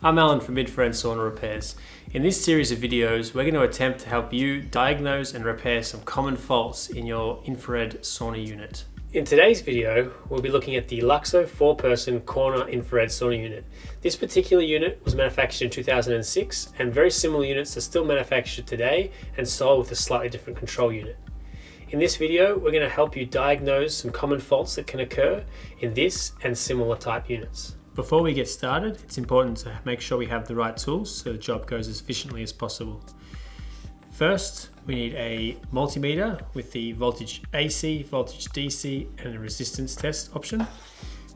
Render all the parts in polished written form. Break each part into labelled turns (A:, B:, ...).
A: I'm Alan from Infrared-sauna-repairs. In this series of videos, we're going to attempt to help you diagnose and repair some common faults in your infrared sauna unit. In today's video, we'll be looking at the Luxo 4-person corner infrared sauna unit. This particular unit was manufactured in 2006, and very similar units are still manufactured today and sold with a slightly different control unit. In this video, we're going to help you diagnose some common faults that can occur in this and similar type units. Before we get started, it's important to make sure we have the right tools so the job goes as efficiently as possible. First, we need a multimeter with the voltage AC, voltage DC, and a resistance test option.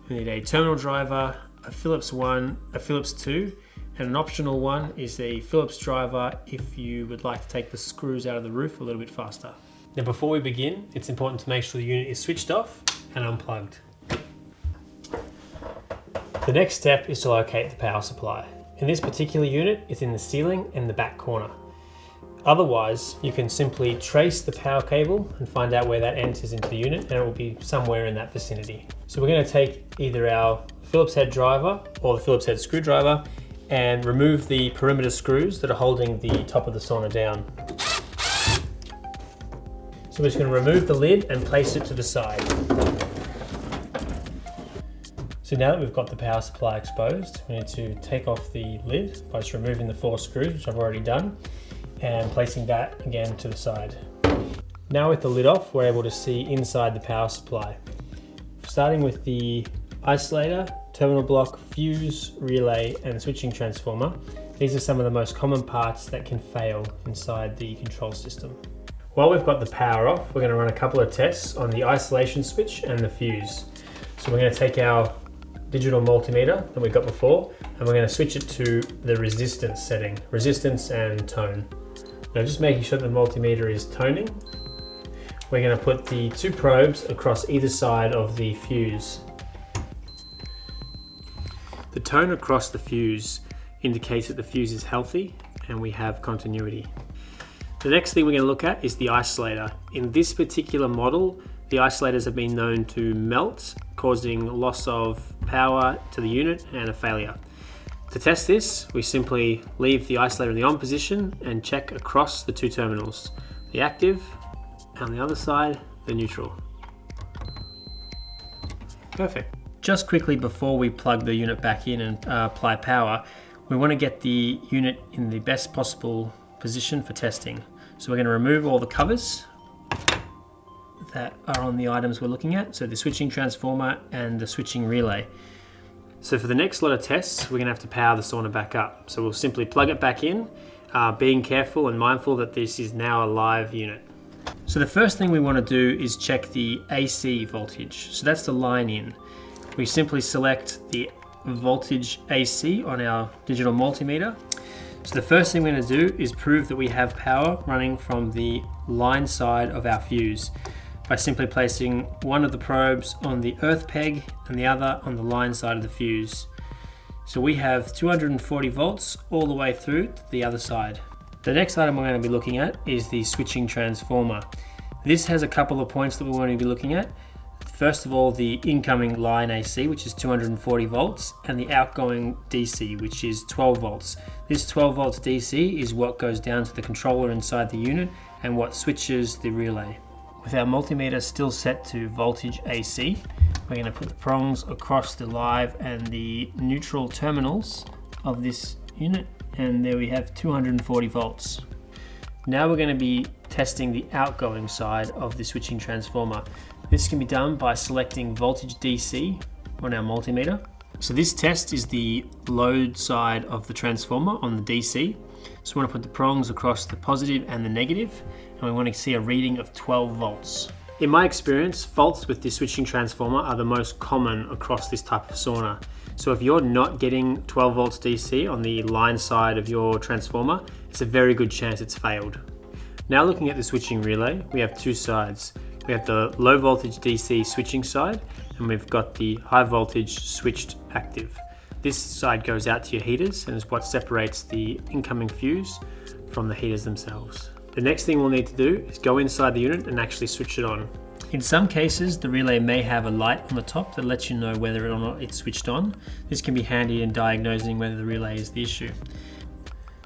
A: We need a terminal driver, a Phillips 1, a Phillips 2, and an optional one is a Phillips driver if you would like to take the screws out of the roof a little bit faster. Now before we begin, it's important to make sure the unit is switched off and unplugged. The next step is to locate the power supply. In this particular unit, it's in the ceiling and the back corner. Otherwise, you can simply trace the power cable and find out where that enters into the unit, and it will be somewhere in that vicinity. So we're going to take either our Phillips head driver or the Phillips head screwdriver and remove the perimeter screws that are holding the top of the sauna down. So we're just going to remove the lid and place it to the side. So now that we've got the power supply exposed, we need to take off the lid by just removing the 4 screws, which I've already done, and placing that again to the side. Now with the lid off, we're able to see inside the power supply. Starting with the isolator, terminal block, fuse, relay, and switching transformer, these are some of the most common parts that can fail inside the control system. While we've got the power off, we're going to run a couple of tests on the isolation switch and the fuse. So we're going to take our digital multimeter that we got before, and we're going to switch it to the resistance setting, resistance and tone. Now just making sure that the multimeter is toning, we're going to put the 2 probes across either side of the fuse. The tone across the fuse indicates that the fuse is healthy and we have continuity. The next thing we're going to look at is the isolator. In this particular model, the isolators have been known to melt, causing loss of power to the unit and a failure. To test this, we simply leave the isolator in the on position and check across the 2 terminals, the active, and on the other side, the neutral. Perfect. Just quickly before we plug the unit back in and apply power, we want to get the unit in the best possible position for testing. So we're going to remove all the covers that are on the items we're looking at, so the switching transformer and the switching relay. So for the next lot of tests, we're going to have to power the sauna back up. So we'll simply plug it back in, being careful and mindful that this is now a live unit. So the first thing we want to do is check the AC voltage. So that's the line in. We simply select the voltage AC on our digital multimeter. So the first thing we're going to do is prove that we have power running from the line side of our fuse by simply placing one of the probes on the earth peg and the other on the line side of the fuse. So we have 240 volts all the way through to the other side. The next item we're going to be looking at is the switching transformer. This has a couple of points that we want to be looking at. First of all, the incoming line AC, which is 240 volts, and the outgoing DC, which is 12 volts. This 12 volts DC is what goes down to the controller inside the unit and what switches the relay. With our multimeter still set to voltage AC, we're going to put the prongs across the live and the neutral terminals of this unit, and there we have 240 volts. Now we're going to be testing the outgoing side of the switching transformer. This can be done by selecting voltage DC on our multimeter. So this test is the load side of the transformer on the DC. So we want to put the prongs across the positive and the negative, and we want to see a reading of 12 volts. In my experience, faults with this switching transformer are the most common across this type of sauna. So if you're not getting 12 volts DC on the line side of your transformer, it's a very good chance it's failed. Now looking at the switching relay, we have 2 sides. We have the low voltage DC switching side, and we've got the high voltage switched active. This side goes out to your heaters and is what separates the incoming fuse from the heaters themselves. The next thing we'll need to do is go inside the unit and actually switch it on. In some cases, the relay may have a light on the top that lets you know whether or not it's switched on. This can be handy in diagnosing whether the relay is the issue.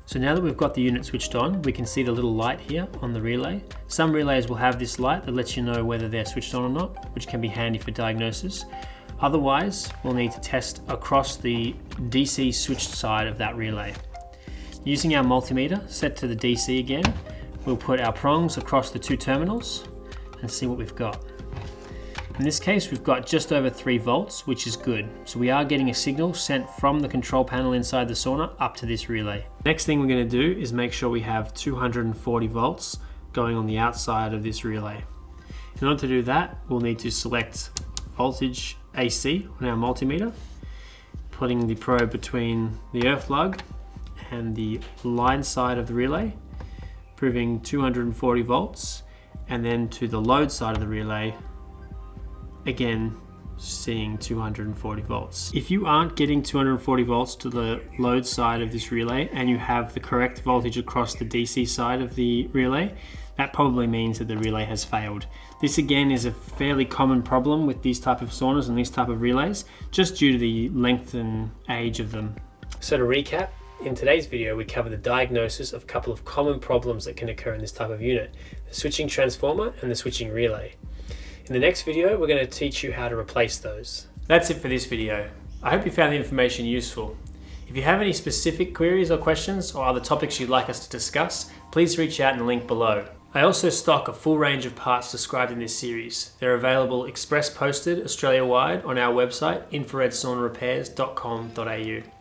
A: So now that we've got the unit switched on, we can see the little light here on the relay. Some relays will have this light that lets you know whether they're switched on or not, which can be handy for diagnosis. Otherwise, we'll need to test across the DC switched side of that relay. Using our multimeter set to the DC again, we'll put our prongs across the two terminals and see what we've got. In this case, we've got just over 3 volts, which is good. So we are getting a signal sent from the control panel inside the sauna up to this relay. Next thing we're going to do is make sure we have 240 volts going on the outside of this relay. In order to do that, we'll need to select voltage AC on our multimeter, putting the probe between the earth lug and the line side of the relay, proving 240 volts, and then to the load side of the relay, again seeing 240 volts. If you aren't getting 240 volts to the load side of this relay and you have the correct voltage across the DC side of the relay, that probably means that the relay has failed. This again is a fairly common problem with these type of saunas and these type of relays, just due to the length and age of them. So to recap, in today's video we cover the diagnosis of a couple of common problems that can occur in this type of unit: the switching transformer and the switching relay. In the next video, we're going to teach you how to replace those. That's it for this video. I hope you found the information useful. If you have any specific queries or questions or other topics you'd like us to discuss, please reach out in the link below. I also stock a full range of parts described in this series. They're available express posted Australia-wide on our website, infrared-sauna-repairs.com.au.